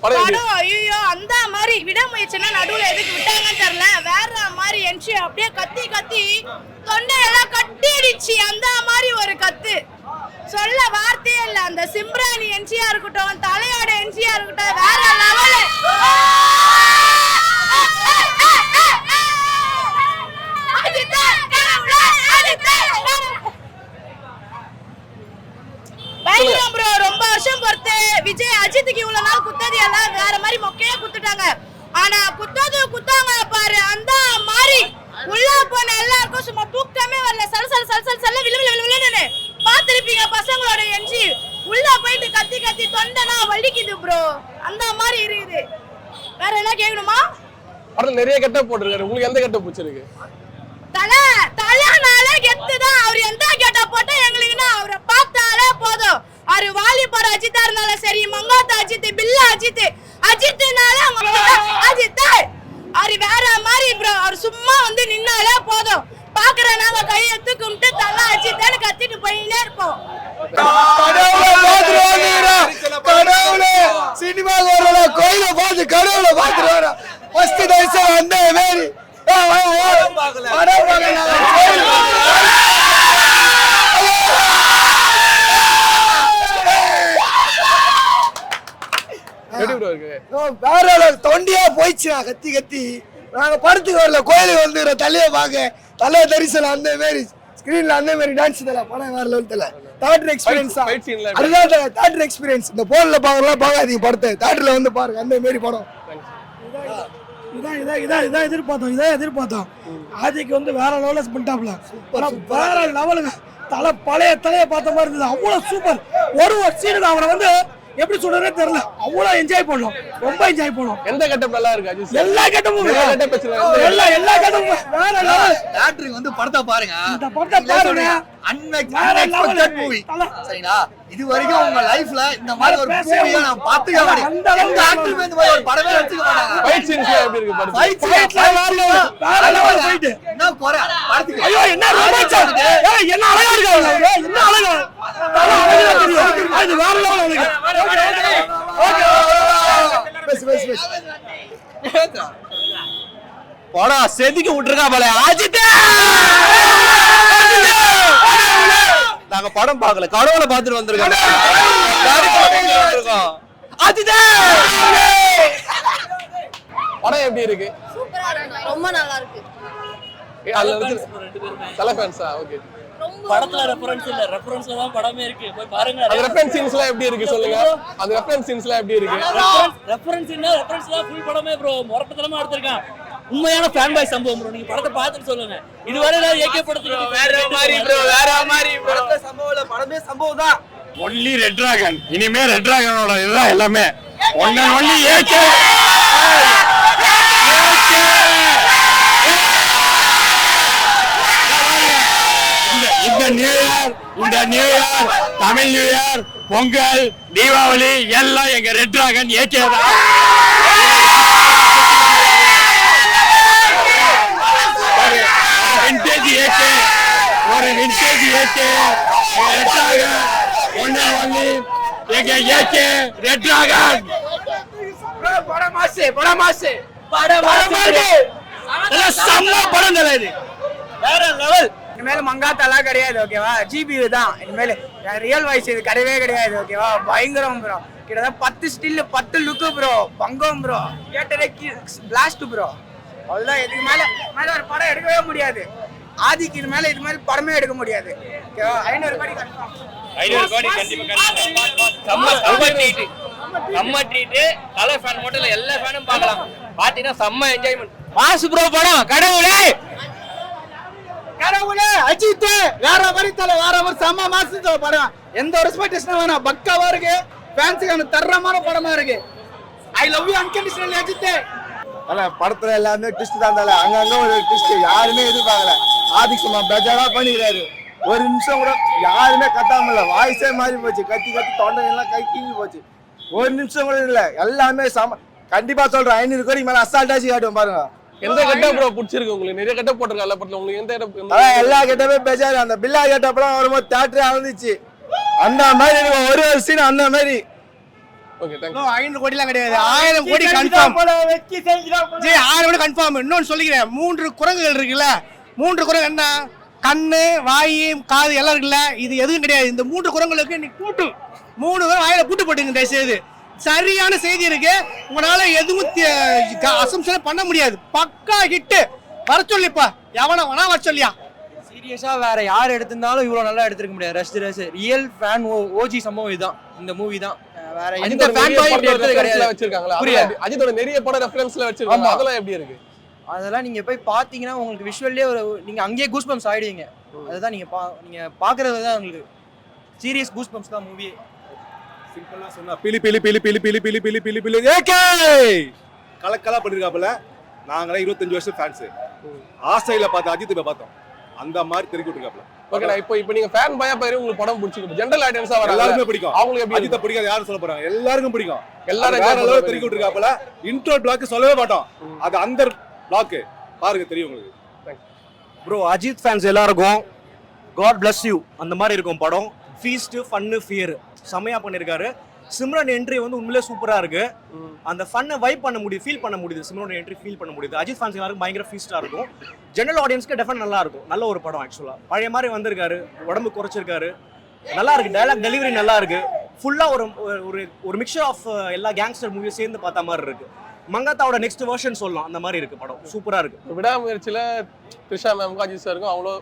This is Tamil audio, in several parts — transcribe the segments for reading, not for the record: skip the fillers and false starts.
படம் ஐயோ அந்த மாதிரி விடாமுயற்சினா நடுவுல எதுக்கு விட்டாங்கன்னு தெரியல. வேற மாதிரி என்ட்ரி அப்படியே கத்தி கத்தி தொண்டையெல்லாம் கட்டிடுச்சு. அந்த மாதிரி ஒரு கத்து சொல்ல வார்த்தையே இல்ல. அந்த சிம்ரானி என்ட்ரியா இருக்கட்டும், தலையோட என்ட்ரியா இருக்கட்டும், வேற லெவல். பயங்கரம் ப்ரோ. ரொம்ப வருஷம் பொறுத்து விஜய் அஜித்துக்கு இவ்வளவு நாள் குத்தது எல்லாம் வேற மாதிரி மொக்கையா குத்துட்டாங்க. ஆனா குத்தாங்க பாரு அந்த மாதிரி உள்ள போன எல்லாருக்கும் சும்மா தூக்கமே வரல. சல்சல் விழுன்னு பாத்துருப்பீங்க பசங்களோட என்ட்ரி. உள்ள போயிட்டு கத்தி கத்தி தொண்டனா வலிக்குது ப்ரோ. அந்த மாதிரி இருக்குது. வேற என்ன கேட்கணுமா? படம் நிறைய கெட்ட போட்டுருக்காரு. உங்களுக்கு எந்த கெட்ட பிடிச்சிருக்கு? தலைனாலே கெத்துதான். அவர் எந்த கெட்ட போட்டா எங்களுக்குன்னா அவரை பார்த்தாலே போதும். அவரு வாலிபர் அஜித்தா இருந்தாலும் சரி, மங்காத்தா அஜித், பில்லா அஜித்னாலே அஜித் அவரு வேற மாதிரி ப்ரோ. அவர் சும்மா வந்து நின்னாலே போதும். பாக்குற நாங்க கையெழுத்து கும்பிட்டு தலை அஜித்தான்னு கத்திட்டு போயிட்டே இருப்போம். சினிமா கோயில பார்த்து கடவுளை பார்த்துட்டு ஃபர்ஸ்ட் டைம் அந்த மாதிரி வேற தொண்டியா போயிடுச்சு. கத்தி கத்தி நாங்க படத்துக்கு வரல, கோயிலுக்கு வந்துடுறோம். தலையை பார்க்க தலையை தரிசனம் அந்த மாதிரி ஸ்கிரீன்ல அந்த மாதிரி டான்ஸ் தர படம் வேற லெவல்ல. தியேட்டர் எக்ஸ்பீரியன்ஸ் அதுதான் தியேட்டர் எக்ஸ்பீரியன்ஸ். இந்த போன்ல பாக்கலாம் பார்க்காதீங்க படத்தை, தியேட்டர்ல வந்து பாருங்க அந்த மாதிரி படம். இதான் எதிர்பார்த்தோம். ஆதிக்கு வந்து வேற லெவல்ல பண்ணிட்டாப்ல. வேற லெவலுங்க. பழைய தலையை பார்த்த மாதிரி இருந்தது. அவ்வளவு சூப்பர். ஒரு சீனுக்கு அவரை வந்து எப்படி சொல்றதே தெரியல. அவ்வளவு என்ஜாய் பண்ணோம். ரொம்ப என்ஜாய் பண்ணோம். எந்த கெட்டப் நல்லா இருக்கு? எல்லா கெட்டப்பும் வேற கெட்டப்பும் வேற லெவல். தியேட்டருக்கு வந்து படத்தை பாருங்க. இந்த படத்தை பாருங்க. Unexpected movie. சரிங்களா? இது வரைக்கும் உங்க லைஃப்ல இந்த மாதிரி ஒரு மூவியை நான் பாத்துக்க மாட்டேன். எந்த ஆக்டருமே இந்த மாதிரி ஒரு படமே எடுத்துக்க மாட்டாங்க. ஃபைட் சீன்ஸ்ல எப்படி இருக்கு படம்? ஃபைட் சீன்ஸ்ல வேற லெவல் ஃபைட். என்ன குறை படத்துக்கு? ஐயோ என்ன ரொமான்ஸ். ஏய் என்ன அழகா இருக்காங்க. என்ன அழகா. தல அழகா தெரியும். அது வேற லெவல் இருக்கு. ஓகே பஸ் படம் செதுக்கி விட்டுருக்கா போல. அஜித் நாங்க படம் பார்க்கல, கடவுளை பார்த்துட்டு வந்திருக்கோம். அஜித் படம் எப்படி இருக்கு? சூப்பரா இருக்கு. ரொம்ப நல்லா இருக்கு. அதுல வந்து தல ஃபேன்ஸா? ஓகே. படத்துல ரெஃபரன்ஸ்ல தான் படமே இருக்கு. போய் பாருங்க. அந்த ரெஃபரன்ஸ் சீன்ஸ்லாம் எப்படி இருக்கு சொல்லுங்க. அந்த ரெஃபரன்ஸ் சீன்ஸ்லாம் எப்படி இருக்கு? ரெஃபரன்ஸ்லாம் ஃபுல் படமே ப்ரோ. மொரட்டத்தனமா எடுத்திருக்கான். உண்மையான ஃபேன் பாய் சம்பவம் ப்ரோ. நீங்க படத்தை பார்த்துட்டு சொல்லுங்க. இதுவரை ஏகே படத்துக்கு வேற மாதிரி ப்ரோ. படத்துல சம்பவம்ல படமே சம்பவம் தான். Only red dragon. இனிமே ரெட் டிராகனோட இதுதான் எல்லாமே. Only AK. இந்த new year Tamil new year, Pongal, Deepavali எல்லாம் எங்க ரெட் டிராகன் ஏகே தான். விண்டேஜ் ஏகே, ஒரு vintage AK red dragon. Only எங்க ஏகே ரெட் டிராகன். செம்ம படம் தல. இது வேற லெவல். இனிமேல் மங்காத்தாலாம் கிடையாது. ஓகேவா? ஜிபி தான் இனிமேல். ரியல் வாய்ஸ் இது கிடையவே கிடையாது. ஓகேவா? பயங்கரம் ப்ரோ. கிட்டத்தட்ட 10 ஸ்டில் 10 லுக்கு ப்ரோ. பங்கம் ப்ரோ. தியேட்டரே பிளாஸ்ட் ப்ரோ. அவ்வளோதான். இதுக்கு மேல ஒரு படம் எடுக்கவே முடியாது. ஆதிக்கு இது மேல இது மாதிரி படமே எடுக்க முடியாது. ஓகேவா? 500 கோடி கன்ஃபார்ம். 500 கோடி கண்டிப்பா. செம்ம ட்ரீட். தலை ஃபேன் மட்டும் இல்ல, எல்லா ஃபேனும் பார்க்கலாம். பாத்தீங்கன்னா செம்ம என்ஜாய்மெண்ட். மாசு ப்ரோ படம். கடவுளே அஜித் வேற மாதிரி தலை, வேற மாதிரி செம்ம மாசம் படம். எந்த ஒரு எக்ஸ்பெக்டேஷனும் வேணாம். பக்காவா இருக்கு. ஃபேன்ஸுக்கான தரமான படமா இருக்கு. I love you unconditional Ajith. படத்துல எல்லாமே ட்விஸ்ட் தான் தலை. அங்கங்க ஒரு ட்விஸ்ட் யாருமே எதிர்பார்க்கல. ஆதிக் சும்மா பெஜாரா பண்ணிக்கிறாரு. ஒரு நிமிஷம் கூட யாருமே கட்டாம இல்ல. வாய்ஸே மாறி போச்சு. கத்தி தொண்டை எல்லாம் கை கீழி போச்சு. ஒரு நிமிஷம் கூட இல்ல. எல்லாமே கண்டிப்பா சொல்றேன். 500 கோடி மேல அசால்ட்டாச்சு காட்டுவோம் பாருங்க. எந்த கெட்டப் ப்ரோ பிடிச்சிருக்கு உங்களுக்கு? நிறைய கெட்டப் போட்டுருக்கால படத்துல. உங்களுக்கு எந்த கெட்டப்? எல்லா கெட்டப்பே பெஜாரு. அந்த பில்லா கெட்டப்லாம் வரும்போது தியேட்டரே அழுந்துச்சு. அந்த மாதிரி ஒரு சீன் அந்த மாதிரி ஓகே தேங்க் 500 கோடிலாம் கிடையாது, 1000 கோடி கன்ஃபார்ம். 1000 கோடி கன்ஃபார்ம். இன்னொன்னு சொல்லிக்கிறேன், 3 குரங்குகள் இருக்குல்ல, 3 குரங்கு என்ன, கண்ணு, வாய், காது எல்லாம் இருக்குல்ல, இது எதுவும் கிடையாது. இந்த 3 குரங்குகளுக்கு இன்னைக்கு பூட்டு, 3 பேரும் வாயில பூட்டு போட்டுங்க தயவுசெய்து. சரியான செய்தி இருக்கு, உங்களால எதுவும் அசம்ஷன் பண்ண முடியாது. பக்கா ஹிட். வர சொல்லிப்பா, எவன வேணா வர சொல்லியா. சீரியஸா வேற யார் எடுத்திருந்தாலும் இவ்வளவு நல்லா எடுத்துக்க முடியாது. ரஷ் ரியல் ஃபேன் ஓஜி சம்பவம் இதுதான், இந்த மூவி தான். வேற எந்த ஃபேன் பாய் இப்படி எடுத்தது கிடையாது. வச்சிருக்காங்களா? அஜித்தோட நிறைய படம் ரெஃபரன்ஸ்ல வச்சிருக்காங்க, அதெல்லாம் எப்படி இருக்கு? அதெல்லாம் நீங்க போய் பாத்தீங்கன்னா உங்களுக்கு விஷுவல்லே நீங்க அங்கேயே கூஸ் பம்ப்ஸ் ஆயிடுவீங்க. அதுதான் நீங்க பாக்குறது தான் உங்களுக்கு சீரியஸ் கூஸ் பம்ப்ஸ் தான் மூவியே. சிம்பிளா சொன்னா பிலி பிலி பிலி பிலி பிலி பிலி பிலி பிலி பிலி ஏகே கலக்கலா பண்ணிருக்காப்ல. நாங்களே 25 வருஷம் ஃபேன்ஸ். ஆசையில பார்த்து அஜித் போய் பார்த்தோம், அந்த மாதிரி தெரிவிட்டு இருக்காப்ல. ஓகேடா, இப்போ நீங்க ஃபேன் பாயா பாரு, உங்களுக்கு படம் பிடிச்சிருக்கு, ஜெனரல் ஆடியன்ஸா வர எல்லாருமே பிடிக்கும். அவங்களுக்கு எப்படி அஜித்தை பிடிக்காது யாரும் சொல்ல போறாங்க, எல்லாருக்கும் பிடிக்கும். எல்லாரும் வேற லெவல் தெரிவிட்டு இருக்காப்ல. இன்ட்ரோ பிளாக் சொல்லவே மாட்டோம், அது அந்த பிளாக் பாருங்க தெரியும் உங்களுக்கு. ப்ரோ அஜித் ஃபேன்ஸ் எல்லாருக்கும் காட் பிளஸ் யூ அந்த மாதிரி இருக்கும் படம். ஃபீஸ்ட் ஃபன்னு ஃபியர் செமையா பண்ணிருக்காரு. சிம்ரன் என்ட்ரி வந்து உண்மையிலே சூப்பரா இருக்கு. அந்த ஃபன்னை வைப் பண்ண முடியுது, ஃபீல் பண்ண முடியுது. சிம்ரன் என்ட்ரி ஃபீல் பண்ண முடியுது. அஜித் ஃபேன்ஸ் எல்லாருக்கும் பயங்கர ஃபீஸ்டா இருக்கும். ஜெனரல் ஆடியன்ஸ்க்கு டெஃபினட் நல்லா இருக்கும். நல்ல ஒரு படம் ஆக்சுவலா. பழைய மாதிரி வந்திருக்காரு, உடம்பு குறைச்சிருக்காரு, நல்லா இருக்கு. டயலாக் டெலிவரி நல்லா இருக்கு. ஃபுல்லா ஒரு மிக்சர் ஆஃப் எல்லா கேங்ஸ்டர் மூவியும் சேர்ந்து பார்த்த மாதிரி இருக்கு. மங்காத்தாவோட நெக்ஸ்ட் வெர்ஷன் சொல்லலாம், அந்த மாதிரி இருக்கு படம். சூப்பரா இருக்கு. விடாமுயற்சியில த்ரிஷா மேம் அஜித் சாருக்கும் அவ்வளோ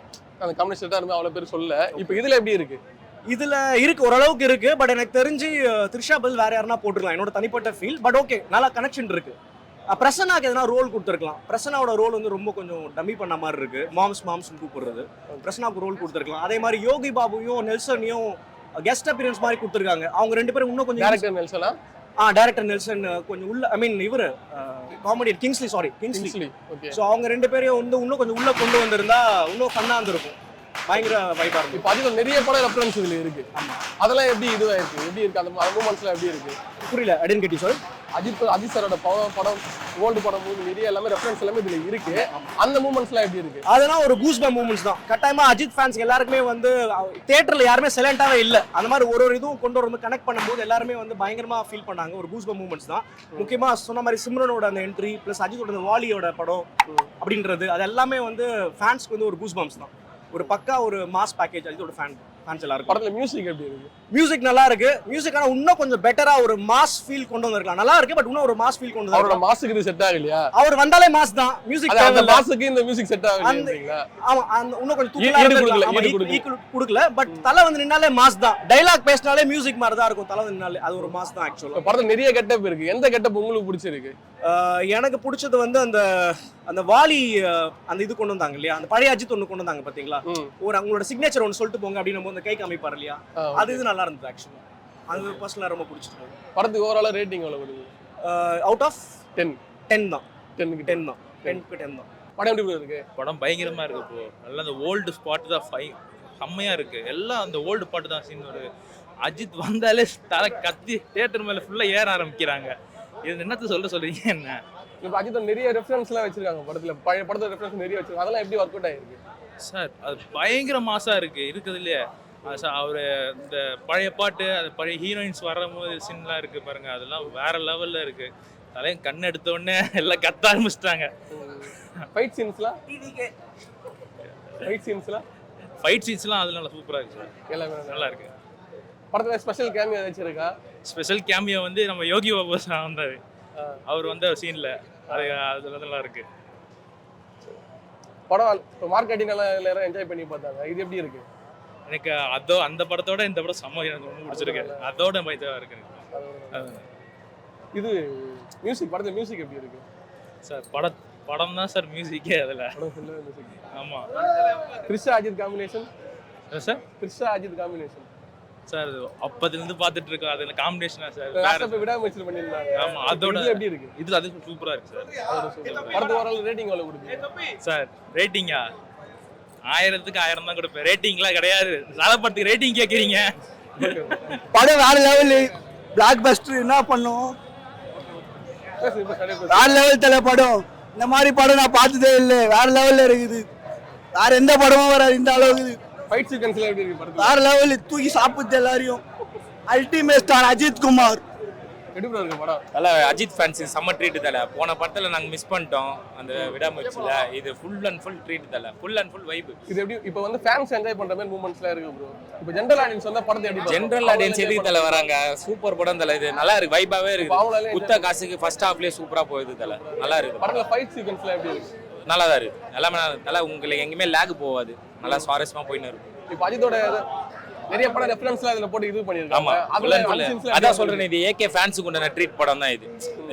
அந்த காம்பினேஷன் தான் அவ்வளோ பேர் சொல்ல. இப்போ இதுல எப்படி இருக்கு? இதுல இருக்கு, ஓரளவுக்கு இருக்கு. பட் எனக்கு தெரிஞ்சு த்ரிஷா பதில் வேற யாருன்னா போட்டுருக்கலாம், என்னோட தனிப்பட்ட ஃபீல். பட் ஓகே, நல்லா கனெக்ஷன் இருக்கு. பிரசன்னாக்கு எதனா ரோல் கொடுத்துருக்கலாம். பிரசன்னாவோட ரோல் வந்து ரொம்ப கொஞ்சம் டம்மி பண்ண மாதிரி இருக்கு. மாம்ஸ் கூப்பிடுறது, பிரசன்னாவுக்கு ரோல் கொடுத்துருக்கலாம். அதே மாதிரி யோகி பாபுவையும் நெல்சனையும் கெஸ்ட் அப்பியரன்ஸ் மாதிரி கொடுத்துருக்காங்க. அவங்க 2 பேரும் இன்னும் கொஞ்சம் டைரக்டர் நெல்சனா டைரக்டர் நெல்சன் கொஞ்சம் உள்ள, ஐ மீன் இவரு காமெடியன் கிங்ஸ்லி. ஓகே. ஸோ அவங்க 2 பேரையும் வந்து இன்னும் கொஞ்சம் உள்ள கொண்டு வந்திருந்தா இன்னும் ஃபன்னா இருந்திருக்கும். பயங்கர வைபா இருக்கு. இப்போ அஜித் நிறைய படம் ரெஃபரன்ஸ் இதுல இருக்கு. அதெல்லாம் எப்படி இதுவா இருக்கு, எப்படி இருக்கு அந்த மூமெண்ட்ஸ்ல எப்படி இருக்கு? புரியல, ஐடென்டி கேட்டி சார். அஜித் சாரோட படம் ஓல்டு படம் நிறைய எல்லாமே ரெஃபரன்ஸ் எல்லாமே இதுல இருக்கு. அந்த மூமெண்ட்ஸ்லாம் எப்படி இருக்கு? அதெல்லாம் ஒரு கூஸ்பம் மூமெண்ட்ஸ் தான். கட்டாயமா அஜித் ஃபேன்ஸ் எல்லாருக்குமே வந்து தியேட்டர்ல யாருமே சைலண்டாவே இல்ல. அந்த மாதிரி ஒரு இதுவும் கொண்டு வரும்போது கனெக்ட் பண்ணும்போது எல்லாருமே வந்து பயங்கரமா ஃபீல் பண்ணாங்க. ஒரு கூஸ்பம் மூமெண்ட்ஸ் தான். முக்கியமா சொன்ன மாதிரி சிம்ரனோட அந்த என்ட்ரி பிளஸ் அஜித்தோட அந்த வாலியோட படம் அப்படின்றது, அது எல்லாமே வந்து ஃபேன்ஸ்க்கு வந்து ஒரு கூஸ்பம்ஸ் தான். ஒரு பக்கா ஒரு மாஸ் பேக்கேஜ் அஜித்தோட ஃபேன்ஸ் எல்லாரும். படத்துல மியூசிக் எப்படி இருக்கு? மியூசிக் நல்லா இருக்கு. மியூசிக் ஆனா இன்னும் கொஞ்சம் பெட்டரா ஒரு மாஸ் ஃபீல் கொண்டு வந்திருக்கலாம். நல்லா இருக்கு, பட் இன்னும் ஒரு மாஸ் ஃபீல் கொண்டு அவரோட மாஸுக்கு இது செட் ஆகலையா? அவர் வந்தாலே மாஸ் தான். மியூசிக் அந்த மாஸுக்கு இந்த மியூசிக் செட் ஆகலையா? ஆமா, இன்னும் கொஞ்சம் ஈக்குவல் கொடுக்கல. பட் தலை வந்து நின்னாலே மாஸ் தான். டைலாக் பேசினாலே மியூசிக் மாதிரி தான் இருக்கும். தலை வந்து நின்னாலே அது ஒரு மாஸ் தான் ஆக்சுவலா. படத்துல நிறைய கெட்டப் இருக்கு. எந்த கெட்டப் உங்களுக்கு பிடிச்சிருக்கு? எனக்கு பிடிச்சது வந்து அந்த வாலி அந்த இது கொண்டு வந்தாங்க இல்லையா, அந்த பழைய அஜித் ஒன்று கொண்டு வந்தாங்க பாத்தீங்களா, ஒரு அவங்களோட சிக்னேச்சர் ஒன்று சொல்லிட்டு போங்க அப்படின்னு போது அந்த கை காமிப்பார் இல்லையா, அது இது நல்லா இருந்தது ஆக்சுவலா. அது பர்சனலா ரொம்ப பிடிச்சிருக்கு. படத்துக்கு ஓவராலா ரேட்டிங் எவ்வளவு கொடுக்குறீங்க? அவுட் ஆஃப் 10 தான். 10 தான். படம் எப்படி இருக்கு? படம் பயங்கரமா இருக்கு ப்ரோ. நல்லா அந்த ஓல்டு ஸ்பாட் தான் செம்மையா இருக்கு. எல்லாம் அந்த ஓல்டு பாட்டு தான் சீன். ஒரு அஜித் வந்தாலே தலை கத்தி தியேட்டர் மேல ஃபுல்லா ஏற ஆரம்பிக்கிறாங்க. இது என்னத்த சொல்றீங்க என்ன? இப்போ அஜித் நிறைய ரெஃபரன்ஸ்லாம் வச்சிருக்காங்க படத்துல. பழைய படத்தோட ரெஃபரன்ஸ் நிறைய வச்சிருக்காங்க. அதெல்லாம் எப்படி ஒர்க் அவுட் ஆயிருக்கு சார்? அது பயங்கர மாசா இருக்கு இருக்குது இல்லையா. அவரு இந்த பழைய பாட்டு, அது பழைய ஹீரோயின்ஸ் வரும்போது சீன்லாம் இருக்கு பாருங்க, அதெல்லாம் வேற லெவல்ல இருக்கு. தலையும் கண் எடுத்த உடனே எல்லாம் கத்த ஆரம்பிச்சிட்டாங்க. ஃபைட் சீன்ஸ்லாம் அதெல்லாம் நல்லா சூப்பரா இருக்கு சார். எல்லாமே நல்லா இருக்கு. படத்துல ஸ்பெஷல் கேமியோ ஏதாச்சும் இருக்கா? ஸ்பெஷல் கேமியோ வந்து நம்ம யோகி பாபு சார் வந்தாரு, அவர் வந்து சீன்ல அது நல்லா இருக்கு. படம் இப்போ மார்க்கெட்டிங் எல்லாரும் என்ஜாய் பண்ணி பார்த்தாங்க. இது எப்படி இருக்கு? எனக்கு அந்த படத்தோட இந்த படம் செம்ம எனக்கு ரொம்ப பிடிச்சிருக்கு. அதோட பயத்தா இருக்கு. இது மியூசிக், படத்துல மியூசிக் எப்படி இருக்கு சார்? படம் தான் சார் மியூசிக்கே. அதுல ஆமா, Trisha Ajith combination sir. Trisha Ajith combination sir அப்பத்துல இருந்து பாத்துட்டு இருக்கோம். அது காம்பினேஷனா சார்? விடாமுயற்சி பண்ணிருந்தாங்க. ஆமா, அதோட எப்படி இருக்கு? இதுல அது சூப்பரா இருக்கு சார். படத்துக்கு ஓவரால் ரேட்டிங் எவ்வளவு கொடுப்பீங்க சார்? ரேட்டிங்கா 1000க்கு 1000 தான் கொடுப்பேன். ரேட்டிங்லாம் கிடையாது. சாலப்படத்துக்கு ரேட்டிங் கேக்குறீங்க? படம் வேற லெவல், பிளாக் பஸ்டர். என்ன பண்ணும், வேற லெவல் தலை படம். இந்த மாதிரி படம் நான் பார்த்ததே இல்லை. வேற லெவல்ல இருக்குது. வேற எந்த படமும் வராது இந்த அளவுக்கு. ஃபைட் சீக்வென்ஸ்ல எப்படி இருக்கு படத்துல? வேற லெவல், தூக்கி சாப்பிடுது எல்லாரையும். Ultimate star Ajith Kumar. எப்படி ப்ரோ இருக்கு படம்? தல அஜித் ஃபேன்ஸ் செம்ம ட்ரீட் தல. போன படத்துல நாங்க மிஸ் பண்ணிட்டோம் அந்த விடாமுயற்சியில. இது ஃபுல் அண்ட் ஃபுல் ட்ரீட் தல. Full and full vibe. இது எப்படி இப்போ வந்து ஃபேன்ஸ் என்ஜாய் பண்ற மாதிரி மூமெண்ட்ஸ்லாம் இருக்கு ப்ரோ. இப்போ ஜெனரல் ஆடியன்ஸ் வந்தா படத்தை எப்படி ஜெனரல் ஆடியன்ஸ் எதுக்கு தல வராங்க? சூப்பர் படம் தல. இது நல்லா இருக்கு, வைபாவே இருக்கு. குத்த காசுக்கு ஃபர்ஸ்ட் ஹாஃப்லயே சூப்பரா போகுது தல. நல்லா இருக்கு. படத்துல ஃபைட் சீக்வென்ஸ்லாம் எப்படி இருக்கு? நல்லா தான் இருக்கு. எல்லாமே நல்லா, உங்களுக்கு எங்கேயுமே லேக் போகாது. நல்லா சுவாரஸ்யமா போயின்னு இருக்கும். இப்போ அஜித்தோட நிறைய படம் ரெஃபரன்ஸ்லாம் இதுல போட்டு இது பண்ணிருக்காங்க. ஆமா, அதான் சொல்றேன், இது ஏகே ஃபேன்ஸுக்கு உண்டான ட்ரீட் படம் தான் இது.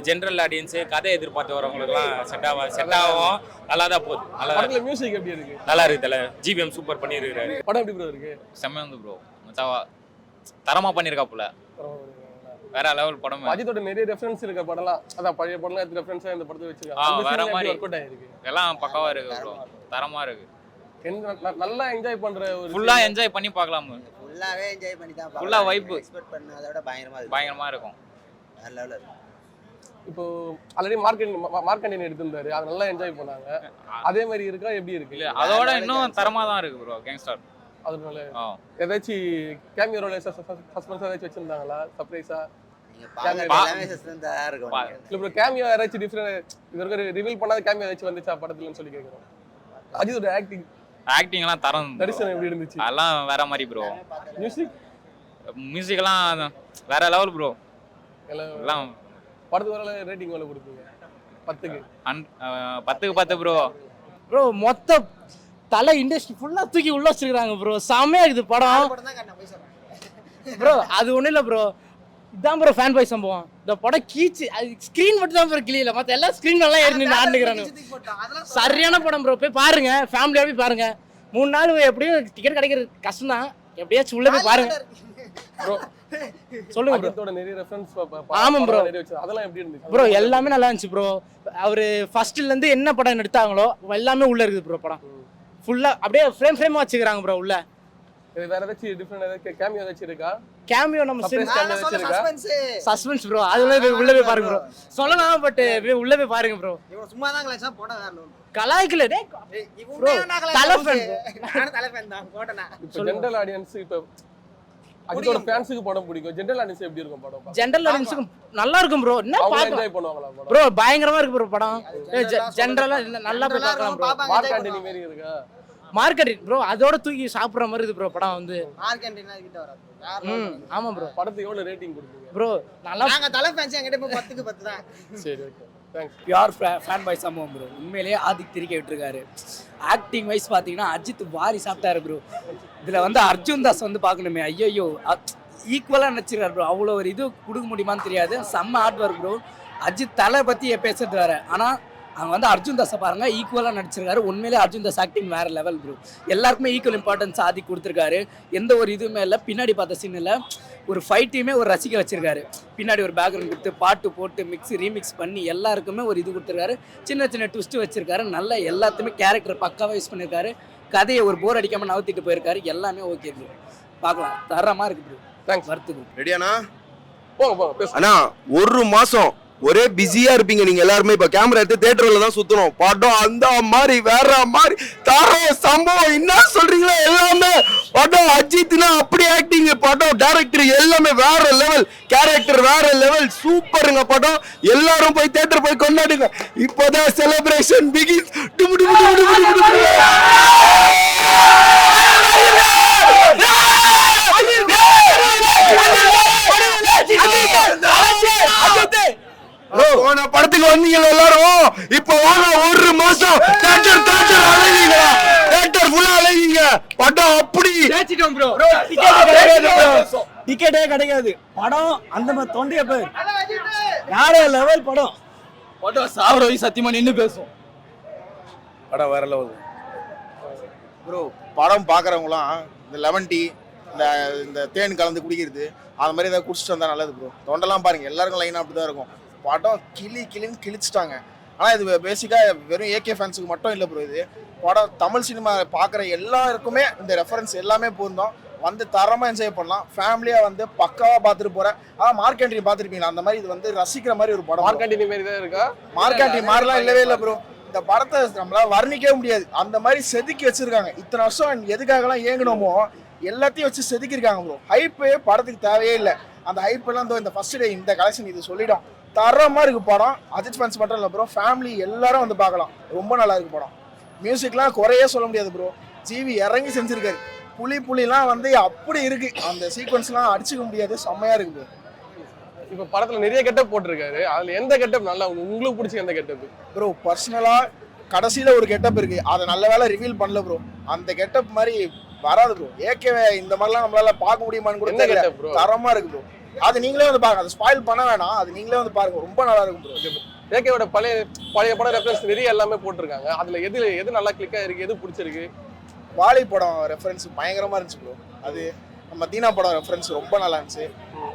ஜெனரல் ஆடியன்ஸ் கதை எதிர்பார்த்து வரவங்களுக்குலாம் செட் ஆகும். நல்லா தான் போகுது. நல்லா படத்துல மியூசிக் எப்படி இருக்கு? நல்லா இருக்கு தல. ஜிபிஎம் சூப்பர் பண்ணிருக்காரு. படம் எப்படி ப்ரோ இருக்கு? செம்மையா வந்து ப்ரோ. மச்சாவா தரமா பண்ணிருக்காப்புல. வேற லெவல் படம். அஜித்தோட நிறைய ரெஃபரன்ஸ் இருக்க படம்லாம், அதான் பழைய படம்லாம் எடுத்து ரெஃபரன்ஸா இந்த படத்தை வச்சிருக்காங்க. வேற மாதிரி ஒர்க் அவுட் ஆயிருக்கு. எல்லாம் பக்காவா இருக்கு ப்ரோ. தரமா இருக்கு. நல்லா என்ஜாய் பண்ற ஒரு ஃபுல்லா என்ஜாய் பண்ணி பார்க்கலாம். ஃபுல்லாவே என்ஜாய் பண்ணி தான் ஃபுல்லா வைப். எக்ஸ்பெக்ட் பண்ணாத விட பயங்கரமா இருக்கும். வேற லெவல்ல இருக்கு. இப்போ ஆல்ரெடி மார்க்கெட்டிங் எடுத்திருந்தாரு, அதை நல்லா என்ஜாய் பண்ணாங்க. அதே மாதிரி இருக்கா எப்படி இருக்கு? இல்ல அதோட இன்னும் தரமா தான் இருக்கு ப்ரோ கேங்ஸ்டர். அதனால ஏதாச்சும் கேமியோ ரோல சஸ்பென்ஸ் ஏதாச்சும் வச்சிருந்தாங்களா சர்ப்ரைஸா? நீங்க பாக்க எல்லாமே சஸ்பென்ஸா இருக்கும். இல்ல ப்ரோ, கேமியோ ஏதாச்சும் டிஃபரண்ட் இது வரைக்கும் ரிவீல் பண்ணாத கேமியோ ஏதாச்சும் வந்துச்சா படத்துலன்னு சொல்லி கேக்குறோம். அஜித்தோட ஆக்டிங் எல்லாம் தரம். தரிசனம் எப்படி இருந்துச்சு? அதெல்லாம் வேற மாதிரி ப்ரோ. மியூசிக் எல்லாம் வேற லெவல் ப்ரோ. எல்லாம் படத்துக்கு வர ரேட்டிங் எவ்வளவு கொடுப்பீங்க? 10க்கு 10 ப்ரோ. ப்ரோ மொத்த தலை இண்டஸ்ட்ரி ஃபுல்லா தூக்கி உள்ள வச்சிருக்காங்க ப்ரோ. செமையா இருக்குது படம் ப்ரோ. அது ஒண்ணும் இல்ல ப்ரோ, இதான் ப்ரோ ஃபேன் பாய் சம்பவம். இந்த படம் கீச்சு, அது ஸ்கிரீன் மட்டும் தான் ப்ரோ கிளியல, மற்ற எல்லா ஸ்கிரீன் நல்லா ஏறி நின்று ஆடுகிறாங்க. சரியான படம் ப்ரோ, போய் பாருங்க, ஃபேமிலியாக போய் பாருங்க. 3 நாள் எப்படியும் டிக்கெட் கிடைக்கிறது கஷ்டம் தான், எப்படியாச்சும் உள்ள போய் பாருங்க ப்ரோ. சொல்லுங்க அஜித்தோட நிறைய ரெஃபரன்ஸ். ஆமா ப்ரோ, அதெல்லாம் எப்படி இருந்துச்சு ப்ரோ? எல்லாமே நல்லா இருந்துச்சு ப்ரோ. அவரு ஃபர்ஸ்ட்ல இருந்து என்ன படம் எடுத்தாங்களோ எல்லாமே உள்ள இருக்குது ப்ரோ. படம் ஃபுல்லா அப்படியே ஃப்ரேம் வச்சுக்கிறாங்க ப்ரோ உள்ள. வேற ஏதாச்சும் டிஃபரண்ட் ஏதாச்சும் கேமியோ ஏதாச்சும் இருக்கா? கேமியோ நம்ம சஸ்பென்ஸ் ப்ரோ, அதுல உள்ள போய் பாருங்க ப்ரோ. சொல்லலாம் பட் உள்ள போய் பாருங்க ப்ரோ. இவன் சும்மா தான் கலாய்ச்சா போடா வேற லெவல். கலாய்க்கல டேய் ப்ரோ, தலை ஃபேன் தான் போடனா. இப்போ ஜெனரல் ஆடியன்ஸ் இப்போ அஜித்தோட ஃபேன்ஸ்க்கு படம் பிடிக்கும். ஜெனரல் ஆடியன்ஸ் எப்படி இருக்கும் படம்? ஜெனரல் ஆடியன்ஸ்க்கு நல்லா இருக்கும் ப்ரோ. என்ன பாக்க என்ஜாய் பண்ணுவாங்களா படம்? ப்ரோ பயங்கரமா இருக்கு ப்ரோ படம். ஜெனரலா நல்லா போய் பார்க்கலாம் ப்ரோ. மார்க்கெட்டிங் மாதிரி இருக்கா? மார்க்கெட்டிங் ப்ரோ, அதோட தூக்கி சாப்பிடுற மாதிரி இது ப்ரோ படம் வந்து. மார்க்கெட்டிங்னா கிட்ட வராது. ஆமா ப்ரோ. படத்துக்கு எவ்வளவு ரேட்டிங் கொடுப்பீங்க ப்ரோ? நல்லா நாங்க தலை ஃபேன்ஸ் என்கிட்ட இப்ப 10க்கு 10 தான். சரி okay thanks. Pure fan boy சம்பவம் ப்ரோ. உண்மையிலேயே ஆதிக் திரிக்க விட்டுருக்காரு. ஆக்டிங் வைஸ் பார்த்தீங்கன்னா அஜித் வாரி சாப்பிட்டாரு ப்ரோ. இதில் வந்து அர்ஜுன் தாஸ் வந்து பார்க்கணுமே, ஐயோ ஈக்குவலாக நினச்சிருக்காரு ப்ரோ. அவ்வளோ ஒரு இது கொடுக்க முடியுமான்னு தெரியாது. செம்ம ஹார்ட் ஒர்க் ப்ரோ. அஜித் தலை பற்றி பேசுறது வேறு, ஆனால் அவங்க வந்து அர்ஜுன் தாஸை பாருங்கள் ஈக்குவலாக நடிச்சிருக்காரு. உண்மையிலே அர்ஜுன் தாஸ் ஆக்டிங் வேறு லெவல் ப்ரோ. எல்லாருக்குமே ஈக்குவல் இம்பார்ட்டன்ஸ் ஆதிக் கொடுத்துருக்காரு. எந்த ஒரு இதுவுமே இல்லை. பின்னாடி பார்த்த சீனில் ஒரு ஃபைட்டையுமே ஒரு ரசிக்க வச்சிருக்காரு. பின்னாடி ஒரு பேக்ரவுண்ட் கொடுத்து பாட்டு போட்டு ரீமிக்ஸ் பண்ணி எல்லாருக்குமே ஒரு இது கொடுத்துருக்காரு. சின்ன சின்ன ட்விஸ்ட் வச்சிருக்காரு. நல்ல எல்லாத்தையுமே கேரக்டர் பக்காவாக யூஸ் பண்ணியிருக்காரு. கதையை ஒரு போர் அடிக்காமல் நவுத்திட்டு போயிருக்காரு. எல்லாமே ஓகே ப்ரோ, பார்க்கலாம். தரமாக இருக்கு ப்ரோ. தேங்க்ஸ். வருத்து ப்ரோ. ரெடியாண்ணா? போங்க அண்ணா, ஒரு மாசம் ஒரே பிஸியா இருப்பீங்க நீங்க எல்லாருமே. இப்ப கேமரா எடுத்து தியேட்டர்ல தான் சுத்தணும். படம் அந்த மாதிரி வேற மாதிரி தர சம்பவம். என்ன சொல்றீங்களா? எல்லாமே படம் அஜித்னா அப்படி ஆக்டிங், படம் டைரக்டர் எல்லாமே வேற லெவல், கேரக்டர் வேற லெவல், சூப்பருங்க படம். எல்லாரும் போய் தியேட்டர் போய் கொண்டாடுங்க. இப்போதான் செலிப்ரேஷன் பிகின்ஸ். போன படத்துக்கு வந்தீங்க எல்லாரும், இப்ப ஒரு மாசம் தியேட்டர் அலைவீங்களா? தியேட்டர் ஃபுல்லா அலைவீங்க. படம் அப்படி ப்ரோ. டிக்கெட்டே கிடைக்காது. படம் அந்த மாதிரி தொண்டைய பேர் வேற லெவல் படம். படம் சாவர வரை சத்தியமா நின்று பேசும். படம் வேற லெவல் ப்ரோ. படம் பாக்குறவங்களாம் இந்த லெமன் டீ, இந்த தேன் கலந்து குடிக்கிறது, அந்த மாதிரி ஏதாவது குடிச்சிட்டு வந்தா நல்லது ப்ரோ. தொண்டெல்லாம் பாருங்க, எல்லாருக்கும் லைன் அப்படிதான் இருக்கும். படம் கிளின்னு கிழிச்சிட்டாங்க. ஆனால் இது பேசிக்காக வெறும் ஏகே ஃபேன்ஸுக்கு மட்டும் இல்லை ப்ரோ. இது படம் தமிழ் சினிமா பார்க்குற எல்லாருக்குமே இந்த ரெஃபரன்ஸ் எல்லாமே பொருந்தோம். வந்து தரமாக என்ஜாய் பண்ணலாம். ஃபேமிலியாக வந்து பக்காவாக பார்த்துட்டு போகிறேன். மார்க்கெண்ட்ரி பார்த்துருப்பீங்களா? அந்த மாதிரி இது வந்து ரசிக்கிற மாதிரி ஒரு படம். மார்க்கெண்டிங் மாதிரி தான் இருக்கா? மார்க்கெண்ட்ரி மாதிரிலாம் இல்லவே இல்லை ப்ரோ. இந்த படத்தை நம்மளால வர்ணிக்கவே முடியாது. அந்த மாதிரி செதுக்கி வச்சிருக்காங்க. இத்தனை வருஷம் எதுக்காகலாம் ஏங்கணுமோ எல்லாத்தையும் வச்சு செதுக்கிருக்காங்க ப்ரோ. ஹைப்பு படத்துக்கு தேவையே இல்லை. அந்த ஹைப் எல்லாம் இந்த ஃபர்ஸ்ட் டே இந்த கலெக்ஷன் இது சொல்லிடும். தரமா இருக்கு படம். அஜித் ஃபேன்ஸ் மட்டும் இல்லை ப்ரோ, ஃபேமிலி எல்லாரும் வந்து பார்க்கலாம். ரொம்ப நல்லா இருக்கு படம். மியூசிக்லாம் குறையே சொல்ல முடியாது ப்ரோ. ஜிவி இறங்கி செஞ்சிருக்காரு. புலிலாம் வந்து அப்படி இருக்கு, அந்த சீக்வன்ஸ்லாம் அடிச்சுக்க முடியாது, செம்மையா இருக்கு ப்ரோ. இப்ப படத்துல நிறைய கெட்டப் போட்டிருக்காரு, அதுல எந்த கெட்டப் நல்லா உங்களுக்கு பிடிச்ச எந்த கெட்டப் ப்ரோ? பர்சனலா கடைசியில ஒரு கெட்டப் இருக்கு, அதை நல்ல வேலை ரிவீல் பண்ணல ப்ரோ. அந்த கெட்டப் மாதிரி வராது ப்ரோ. ஏகே இந்த மாதிரிலாம் நம்மளால பார்க்க முடியுமான்னு கூட தெரியல. தரமா இருக்கு ப்ரோ. அது நீங்களே வந்து பாருங்க, அதை ஸ்பாயில் பண்ண வேணாம், அது நீங்களே வந்து பாருங்க, ரொம்ப நல்லா இருக்கும் ப்ரோ. ஏகேவோட பழைய படம் ரெஃபரன்ஸ் நிறைய எல்லாமே போட்டிருக்காங்க, அதுல எது நல்லா கிளிக்கா இருக்கு, எது பிடிச்சிருக்கு? வாலி படம் ரெஃபரன்ஸ் பயங்கரமா இருந்துச்சு ப்ரோ. அது நம்ம தீனா படம் ரெஃபரன்ஸ் ரொம்ப நல்லா இருந்துச்சு.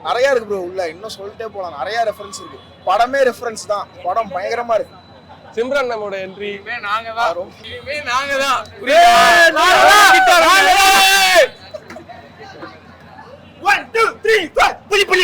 நிறைய இருக்கு ப்ரோ, உள்ள இன்னும் சொல்லிட்டே போலாம், நிறைய ரெஃபரன்ஸ் இருக்கு. படமே ரெஃபரன்ஸ் தான், படம் பயங்கரமா இருக்கு. சிம்ரன் நம்மளோட என்ட்ரி நாங்க தான். One, two, three, four. Puli.